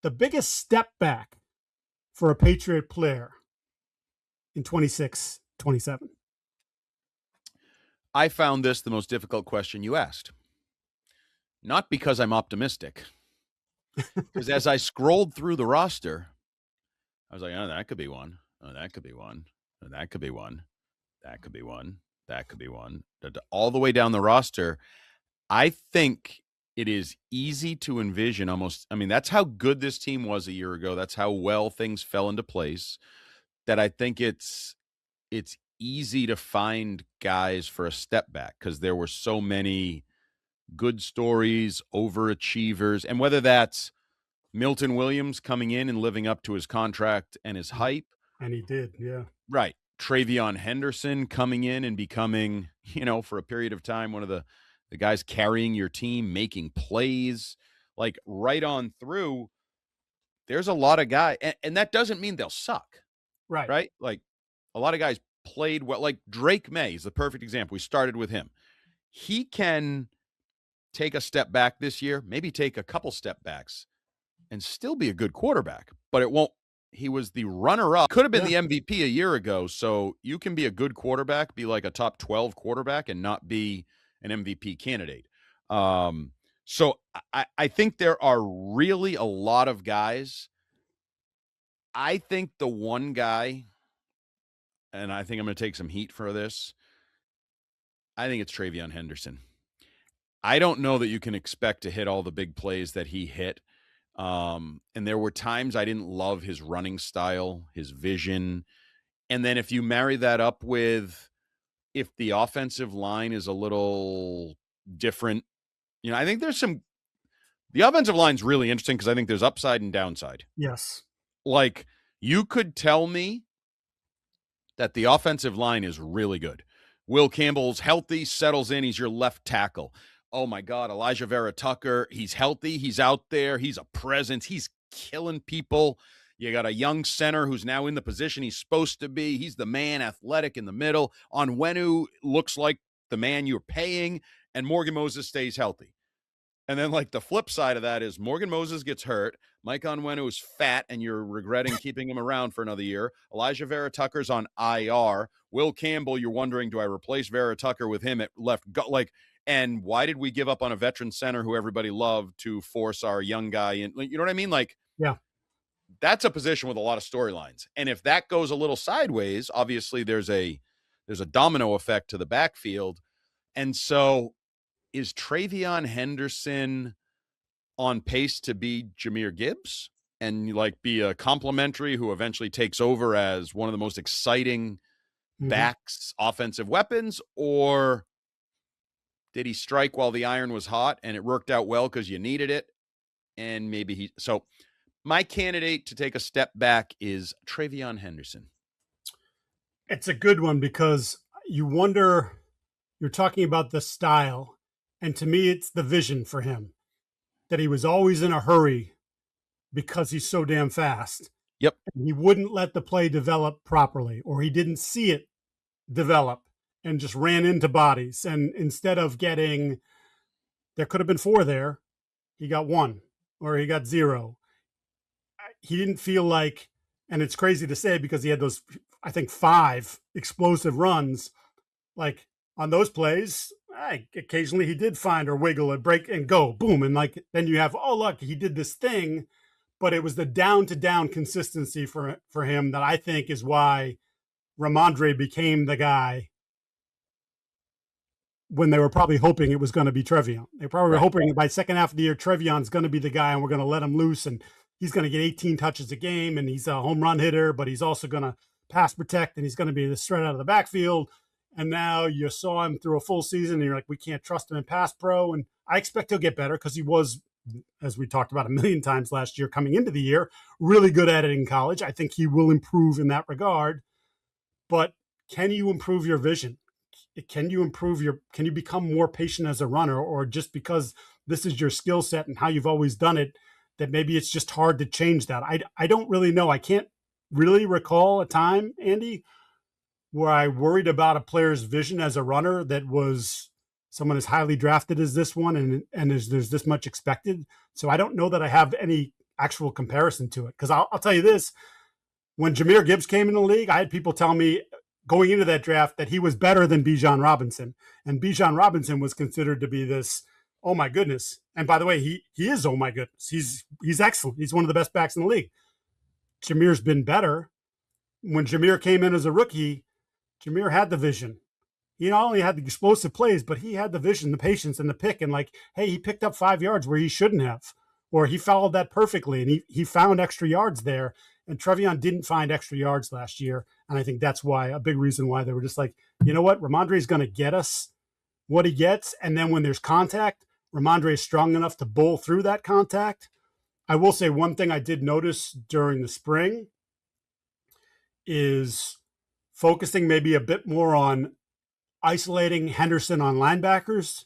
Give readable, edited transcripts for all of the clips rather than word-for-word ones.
the biggest step back for a Patriot player in 26, 27? I found this the most difficult question you asked. Not because I'm optimistic, because as I scrolled through the roster, I was like, oh, that could be one. Oh, that could be one. Oh, that could be one. That could be one. That could be one. All the way down the roster, I think it is easy to envision almost. I mean, that's how good this team was a year ago. That's how well things fell into place. That I think it's easy to find guys for a step back because there were so many good stories, overachievers, and whether that's Milton Williams coming in and living up to his contract and his hype. And he did, yeah. Right. TreVeyon Henderson coming in and becoming, for a period of time, one of the guys carrying your team, making plays, like right on through. There's a lot of guys, and that doesn't mean they'll suck. Right. Right? Like a lot of guys played well. Like Drake May is the perfect example. We started with him. He can take a step back this year, maybe take a couple step backs and still be a good quarterback, but it won't. He was the runner-up. Could have been the MVP a year ago, so you can be a good quarterback, be like a top 12 quarterback, and not be an MVP candidate. So I think there are really a lot of guys. I think the one guy, and I think I'm going to take some heat for this, I think it's TreVeyon Henderson. I don't know that you can expect to hit all the big plays that he hit. And there were times I didn't love his running style, his vision. And then if you marry that up with if the offensive line is a little different, I think the offensive line's really interesting because I think there's upside and downside. Yes. Like you could tell me that the offensive line is really good. Will Campbell's healthy, settles in, he's your left tackle. Oh, my God, Elijah Vera Tucker, he's healthy, he's out there, he's a presence, he's killing people. You got a young center who's now in the position he's supposed to be. He's the man, athletic in the middle. Onwenu looks like the man you're paying, and Morgan Moses stays healthy. And then, like, the flip side of that is Morgan Moses gets hurt. Mike Onwenu is fat, and you're regretting keeping him around for another year. Elijah Vera Tucker's on IR. Will Campbell, you're wondering, do I replace Vera Tucker with him at left? And why did we give up on a veteran center who everybody loved to force our young guy in? You know what I mean? Like, yeah, that's a position with a lot of storylines. And if that goes a little sideways, obviously there's a domino effect to the backfield. And so is TreVeyon Henderson on pace to be Jahmyr Gibbs and like be a complimentary who eventually takes over as one of the most exciting backs, offensive weapons, or did he strike while the iron was hot and it worked out well because you needed it? And maybe so my candidate to take a step back is TreVeyon Henderson. It's a good one because you wonder, you're talking about the style. And to me, it's the vision for him, that he was always in a hurry because he's so damn fast. Yep. And he wouldn't let the play develop properly, or he didn't see it develop and just ran into bodies. And instead of getting, there could have been 4 there, he got 1 or he got 0. He didn't feel like, and it's crazy to say because he had those, I think, 5 explosive runs, like on those plays, occasionally he did find or wiggle and break and go, boom. And like, then you have, oh, look, he did this thing, but it was the down to down consistency for him that I think is why Ramondre became the guy when they were probably hoping it was going to be TreVeyon. They probably were hoping by second half of the year, TreVeyon's going to be the guy and we're going to let him loose and he's going to get 18 touches a game and he's a home run hitter, but he's also going to pass protect and he's going to be the straight out of the backfield. And now you saw him through a full season and you're like, we can't trust him in pass pro. And I expect he'll get better because he was, as we talked about a million times last year, coming into the year, really good at it in college. I think he will improve in that regard. But can you improve your vision? Can you can you become more patient as a runner, or just because this is your skill set and how you've always done it, that maybe it's just hard to change that? I don't really know. I can't really recall a time, Andy, where I worried about a player's vision as a runner that was someone as highly drafted as this one and there's this much expected. So I don't know that I have any actual comparison to it. Because I'll tell you this, when Jahmyr Gibbs came in the league, I had people tell me going into that draft that he was better than Bijan Robinson. And Bijan Robinson was considered to be this, oh my goodness. And by the way, he is, oh my goodness. He's excellent. He's one of the best backs in the league. Jahmyr's been better. When Jahmyr came in as a rookie, Jahmyr had the vision. He not only had the explosive plays, but he had the vision, the patience, and the pick. And like, hey, he picked up 5 yards where he shouldn't have, or he followed that perfectly, and he found extra yards there. And TreVeyon didn't find extra yards last year. And I think that's why, a big reason why they were just like, you know what, Ramondre is going to get us what he gets. And then when there's contact, Ramondre is strong enough to bowl through that contact. I will say one thing I did notice during the spring is focusing maybe a bit more on isolating Henderson on linebackers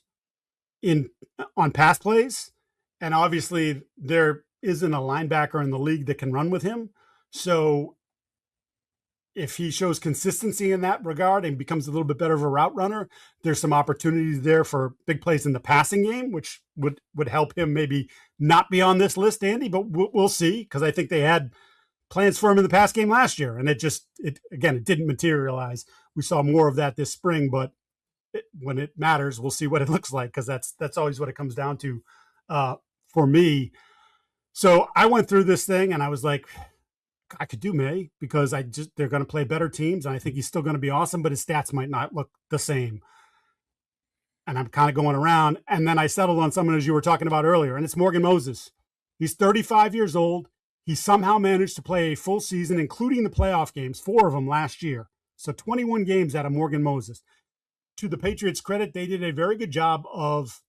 on pass plays. And obviously there isn't a linebacker in the league that can run with him. So if he shows consistency in that regard and becomes a little bit better of a route runner, there's some opportunities there for big plays in the passing game, which would help him maybe not be on this list, Andy, but we'll see. Because I think they had plans for him in the pass game last year, and it didn't materialize. We saw more of that this spring, but when it matters, we'll see what it looks like, because that's always what it comes down to for me. So I went through this thing and I was like, I could do May, because they're going to play better teams, and I think he's still going to be awesome, but his stats might not look the same. And I'm kind of going around, and then I settled on someone, as you were talking about earlier, and it's Morgan Moses. He's 35 years old. He somehow managed to play a full season, including the playoff games, 4 of them last year. So 21 games out of Morgan Moses. To the Patriots' credit, they did a very good job of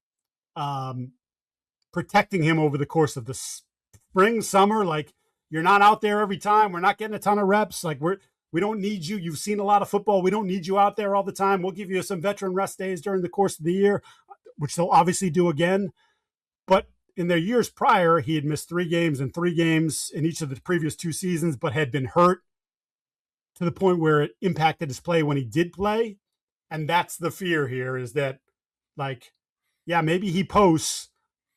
protecting him over the course of the spring, summer. Like, you're not out there every time. We're not getting a ton of reps. Like, we don't need you. You've seen a lot of football. We don't need you out there all the time. We'll give you some veteran rest days during the course of the year, which they'll obviously do again. But in their years prior, he had missed 3 games in each of the previous 2 seasons, but had been hurt to the point where it impacted his play when he did play. And that's the fear here, is that, like, yeah, maybe he posts,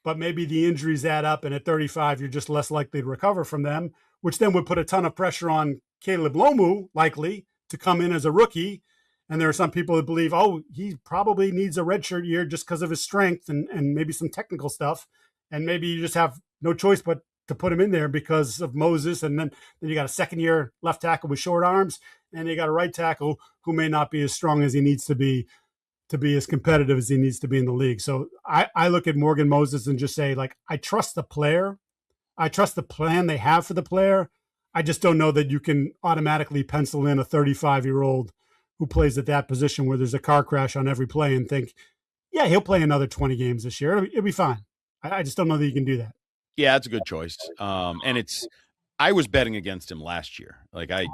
but maybe the injuries add up, and at 35, you're just less likely to recover from them, which then would put a ton of pressure on Caleb Lomu, likely, to come in as a rookie. And there are some people that believe, oh, he probably needs a redshirt year just because of his strength and maybe some technical stuff. And maybe you just have no choice but to put him in there because of Moses. And then you got a second-year left tackle with short arms, and you got a right tackle who may not be as strong as he needs to be as competitive as he needs to be in the league. So I look at Morgan Moses and just say, like, I trust the player. I trust the plan they have for the player. I just don't know that you can automatically pencil in a 35-year-old who plays at that position where there's a car crash on every play and think, yeah, he'll play another 20 games this year. It'll be fine. I just don't know that you can do that. Yeah, that's a good choice. And I was betting against him last year. Like, I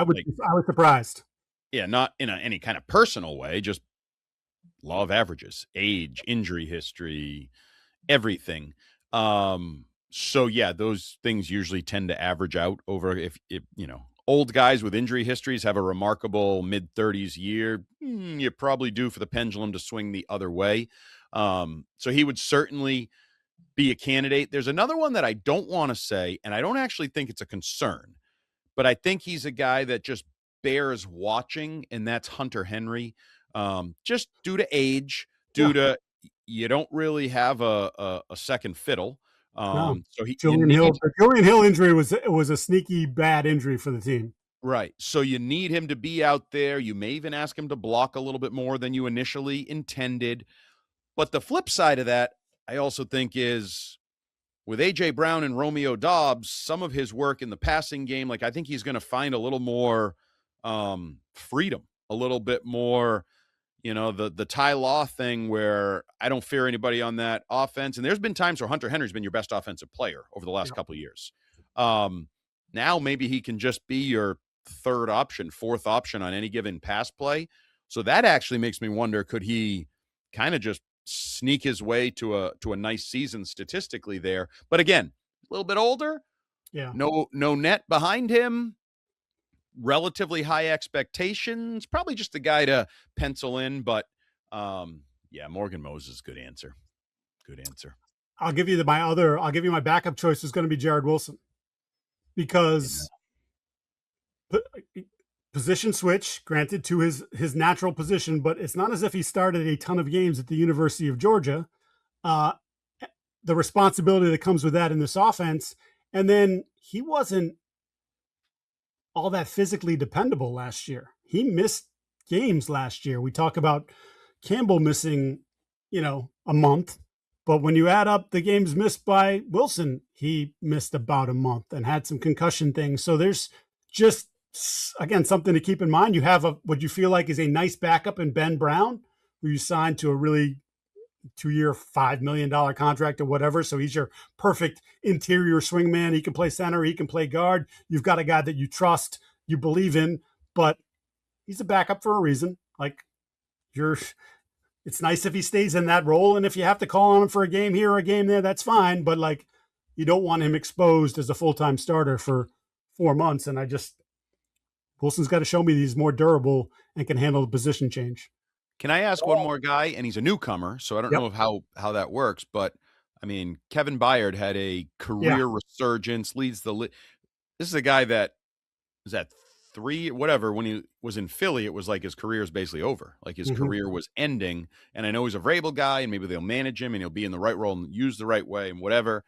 was surprised. Yeah, not in any kind of personal way, just law of averages, age, injury history, everything. So yeah, those things usually tend to average out over, if old guys with injury histories have a remarkable mid-30s year, you probably do for the pendulum to swing the other way. So he would certainly be a candidate. There's another one that I don't want to say, and I don't actually think it's a concern, but I think he's a guy that just bears watching, and that's Hunter Henry. Just due to age, to you don't really have a second fiddle. No. So Julian Hill injury was a sneaky bad injury for the team. Right. So you need him to be out there. You may even ask him to block a little bit more than you initially intended. But the flip side of that, I also think, is with A.J. Brown and Romeo Doubs, some of his work in the passing game, like, I think he's going to find a little more freedom, a little bit more, the Ty Law thing where I don't fear anybody on that offense. And there's been times where Hunter Henry's been your best offensive player over the last couple of years. Now maybe he can just be your third option, fourth option on any given pass play. So that actually makes me wonder, could he kind of just sneak his way to a nice season statistically there? But again, a little bit older. Yeah. No net behind him. Relatively high expectations. Probably just the guy to pencil in. But yeah, Morgan Moses, good answer. Good answer. I'll give you my backup choice is going to be Jared Wilson because position switch, granted to his natural position, but it's not as if he started a ton of games at the University of Georgia. The responsibility that comes with that in this offense, and then he wasn't all that physically dependable last year. He missed games last year. We talk about Campbell missing, a month, but when you add up the games missed by Wilson, he missed about a month and had some concussion things. So there's just, again, something to keep in mind. You have what you feel like is a nice backup in Ben Brown, who you signed to a really 2-year, $5 million contract or whatever. So he's your perfect interior swingman. He can play center. He can play guard. You've got a guy that you trust, you believe in, but he's a backup for a reason. It's nice if he stays in that role. And if you have to call on him for a game here or a game there, that's fine. But you don't want him exposed as a full-time starter for 4 months. And Wilson's got to show me that he's more durable and can handle the position change. Can I ask one more guy? And he's a newcomer, so I don't know how that works. But I mean, Kevin Byard had a career resurgence, leads the. This is a guy that was at 3, whatever. When he was in Philly, it was like his career is basically over. Like his career was ending. And I know he's a variable guy, and maybe they'll manage him, and he'll be in the right role and used the right way, and whatever.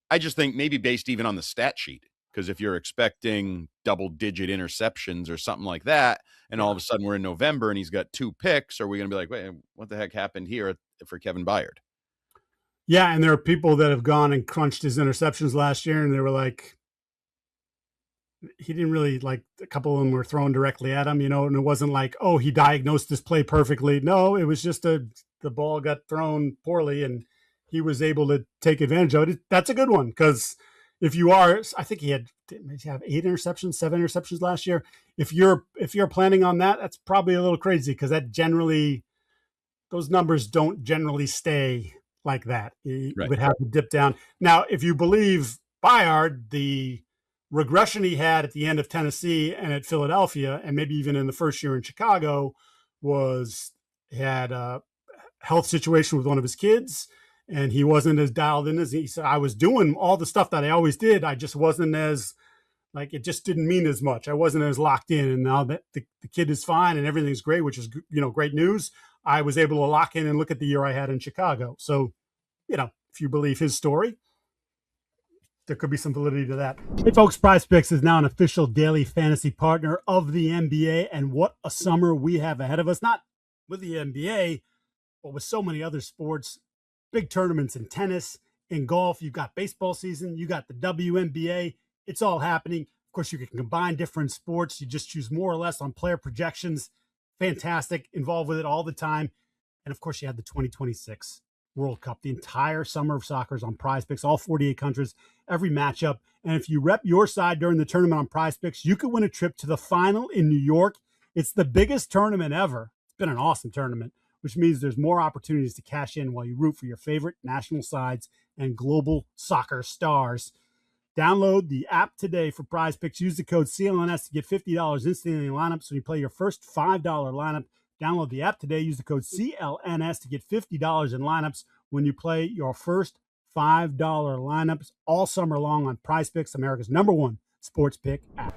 I just think maybe based even on the stat sheet, because if you're expecting double-digit interceptions or something like that, and all of a sudden we're in November and he's got 2 picks, are we going to be like, wait, what the heck happened here for Kevin Byard? Yeah, and there are people that have gone and crunched his interceptions last year, and they were like, he didn't really, a couple of them were thrown directly at him, and it wasn't like, oh, he diagnosed this play perfectly. No, it was just the ball got thrown poorly, and he was able to take advantage of it. That's a good one, because if you are, I think he had 8 interceptions, 7 interceptions last year. If you're planning on that, that's probably a little crazy, because those numbers don't generally stay like that. You would have to dip down. Now, if you believe Byard, the regression he had at the end of Tennessee and at Philadelphia, and maybe even in the first year in Chicago, he had a health situation with one of his kids, and he wasn't as dialed in as he said. I was doing all the stuff that I always did. I just wasn't as, it just didn't mean as much. I wasn't as locked in. And now that the kid is fine and everything's great, which is, great news, I was able to lock in and look at the year I had in Chicago. So, if you believe his story, there could be some validity to that. Hey folks, PrizePicks is now an official daily fantasy partner of the NBA, and what a summer we have ahead of us. Not with the NBA, but with so many other sports, big tournaments in tennis, in golf. You've got baseball season, you got the WNBA. It's all happening. Of course, you can combine different sports. You just choose more or less on player projections. Fantastic. Involved with it all the time. And of course, you had the 2026 World Cup. The entire summer of soccer is on PrizePicks, all 48 countries, every matchup. And if you rep your side during the tournament on PrizePicks, you could win a trip to the final in New York. It's the biggest tournament ever. It's been an awesome tournament, which means there's more opportunities to cash in while you root for your favorite national sides and global soccer stars. Download the app today for PrizePicks. Use the code CLNS to get $50 instantly in lineups when you play your first $5 lineup. Download the app today. Use the code CLNS to get $50 in lineups when you play your first $5 lineups all summer long on PrizePicks, America's #1 sports pick app.